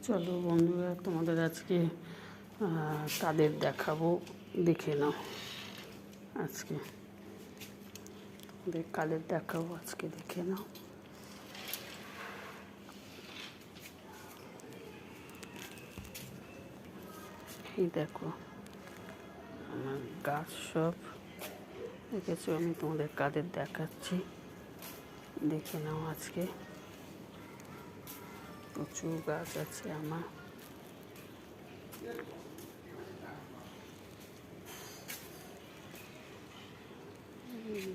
চলো বন্ধুরা, তোমাদের আজকে কাদের দেখাবো, দেখে নাও। আজকে তোমাদের কাদের দেখাবো, আজকে দেখে নাও। এই দেখো আমার গাছ সব দেখেছো, আমি তোমাদের কাদের দেখাচ্ছি, দেখে নাও। আজকে প্রচুর গাছ আছে আমার।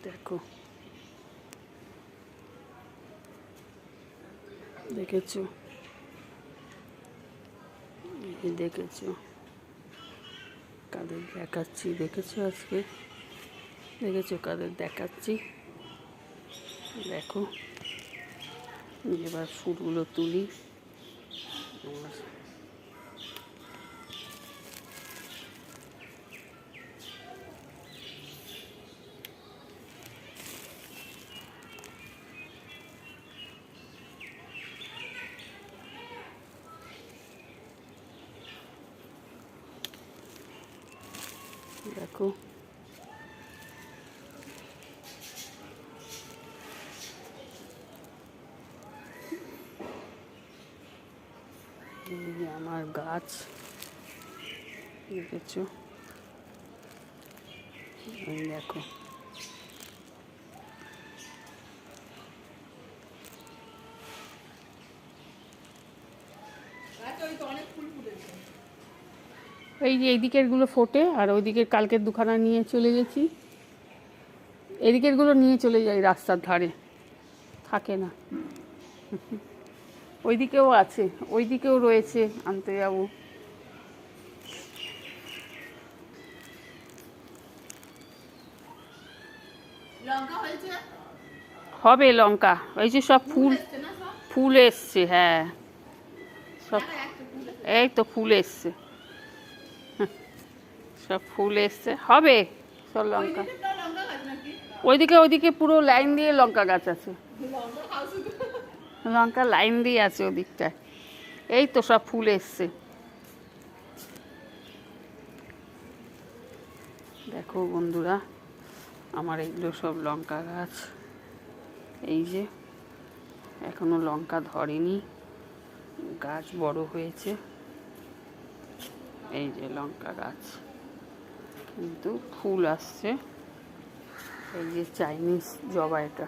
দেখো, দেখেছো, দেখেছো কাদের দেখাচ্ছি, দেখেছো আজকে, দেখেছো কাদের দেখাচ্ছি। দেখো এবার ফুলগুলো তুলি। দেখো এই আমার গাছ, দেখেছো, এই দেখো। এই যে এইদিকের গুলো ফোটে, আর ওইদিকের কালকের দুখানা নিয়ে চলে গেছি। এদিকের গুলো নিয়ে চলে যাই, রাস্তার ধারে থাকে না। ওইদিকেও আছে, ওইদিকেও রয়েছে, আনতে যাবো। হবে লঙ্কা, ওই যে সব ফুল, ফুল এসছে। হ্যাঁ, সব এই তো ফুল এসছে, সব ফুল এসছে, হবে সব লঙ্কা। ওইদিকে পুরো লাইন দিয়ে লঙ্কা গাছ আছে, লঙ্কা লাইন দিয়ে আছে ওদিকটায়। এই তো সব ফুল এসছে, দেখো বন্ধুরা আমার এগুলো সব লঙ্কা গাছ। এই যে এখনো লঙ্কা ধরেনি, গাছ বড় হয়েছে। এই যে লঙ্কা গাছ, কিন্তু ফুল আসছে। এই যে চাইনিজ জবা, এটা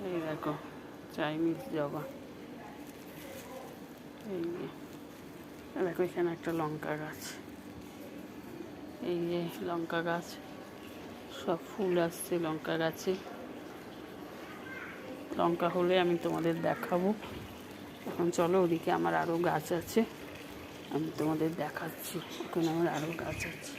এই দেখো চাইনিজ জবা। এই যে দেখো এখানে একটা লঙ্কা গাছ, এই যে লঙ্কা গাছ, সব ফুল আসছে লঙ্কা গাছে। লঙ্কা হলে আমি তোমাদের দেখাবো। এখন চলো, ওদিকে আমার আরও গাছ আছে, আমি তোমাদের দেখাচ্ছি। ওখানে আমার আরও গাছ আছে।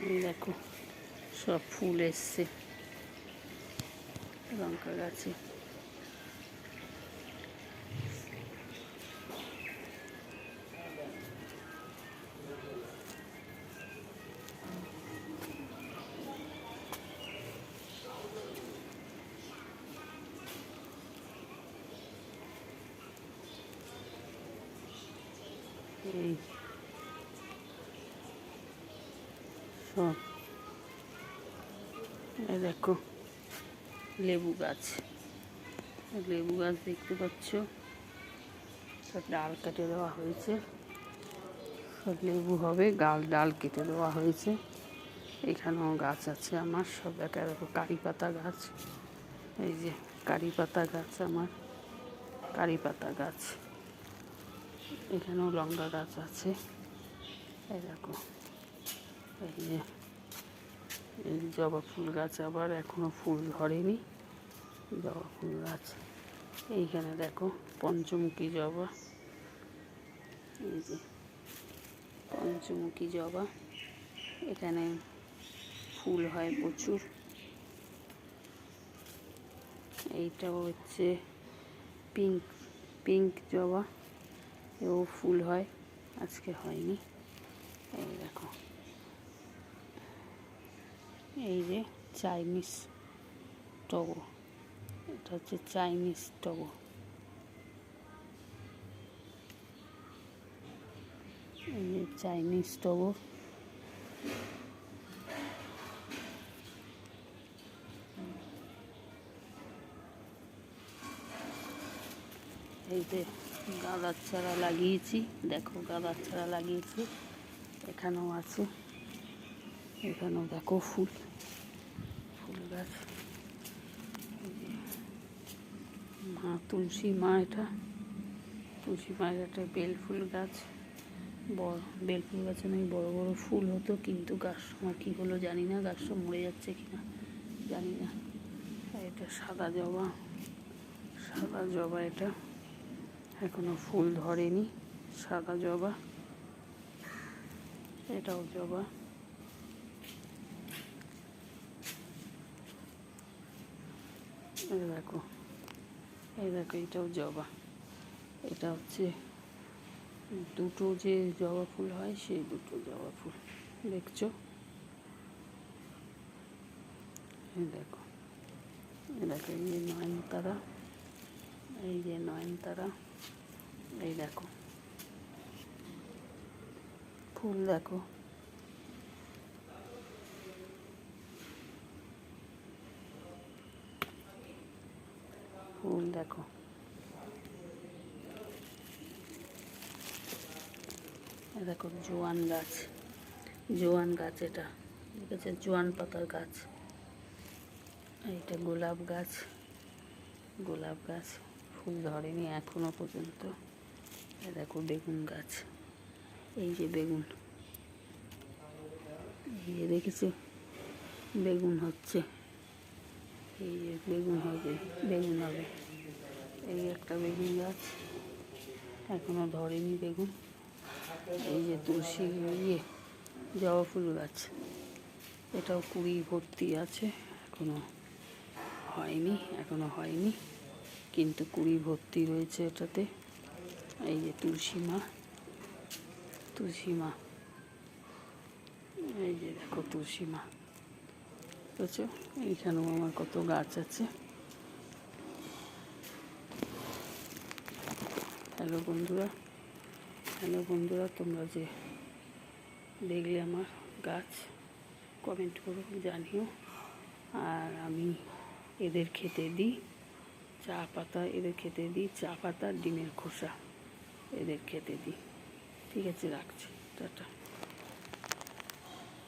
এই দেখো সব ফুল এসছে লঙ্কা গাছে। এই সব, এই দেখো লেবু গাছ, লেবু গাছ দেখতে পাচ্ছ, সব ডাল কেটে দেওয়া হয়েছে, সব লেবু হবে, ডাল কেটে দেওয়া হয়েছে। এখানেও গাছ আছে আমার সব, দেখা দেখো কারি পাতা গাছ। এই যে কারি পাতা গাছ আমার, কারি পাতা গাছ। এখানেও লঙ্কা গাছ আছে। এই দেখো এই যে এই জবা ফুল গাছ, আবার এখনো ফুল ধরেনি, জবা ফুল গাছ। এইখানে দেখো পঞ্চমুখী জবা, এই যে পঞ্চমুখী জবা, এখানে ফুল হয় প্রচুর। এইটাও হচ্ছে পিঙ্ক জবা, এও ফুল হয়, আজকে হয়নি। এই দেখো এই যে চাইনিজ টগো, এটা হচ্ছে চাইনিজ টগো। এই যে চাইনিজ টগো। এই যে গাঁদার চারা লাগিয়েছি, দেখো গাঁদার চারা লাগিয়েছি, এখানেও আছে, এখানেও দেখো ফুল গাছ। মা তুলসী মা, এটা তুলসী মায়ের একটা বেল ফুল গাছ, বড় বেল ফুল গাছে নাকি বড় বড় ফুল হতো, কিন্তু গাছ সময় কী হলো জানি না, গাছটা মরে যাচ্ছে কিনা জানি না। এটা সাদা জবা, সাদা জবা, এটা এখনো ফুল ধরেনি, সাদা জবা। এটাও জবা। এই দেখো, এই দেখো, এটাও জবা। এটা হচ্ছে দুটো যে জবা ফুল হয়, সেই দুটো জবা ফুল দেখছো। এই দেখো, এই দেখো, এই যে নয়নতারা, এই যে নয়নতারা, এই দেখো ফুল, দেখো ফুল, দেখো দেখো জোয়ান গাছ, জোয়ান গাছ, এটা দেখেছে জোয়ান পাতার গাছ। এইটা গোলাপ গাছ, গোলাপ গাছ ফুল ধরেনি এখনো পর্যন্ত। দেখো বেগুন গাছ, এই যে বেগুন, এই যে দেখেছো বেগুন হচ্ছে, এই যে বেগুন হবে, বেগুন হবে। এই একটা বেগুন গাছ, এখনো ধরেনি বেগুন। এই যে তুলসী, ইয়ে জবা ফুল গাছ, এটাও কুড়ি ভর্তি আছে, এখনো হয়নি, কিন্তু কুড়ি ভর্তি রয়েছে এটাতে। এই যে তুলসী মা, তুলসী মা, এই যে দেখো তুলসী মা, বুঝছো। এইখানেও আমার কত গাছ আছে। হ্যালো বন্ধুরা, তোমরা যে দেখলে আমার গাছ, কমেন্ট করো, জানিও। আর আমি এদের খেতে দিই চা পাতা, এদের খেতে দিই চা পাতা, ডিমের খোসা এদের খেতে দিই। ঠিক আছে, রাখছি, টাটা।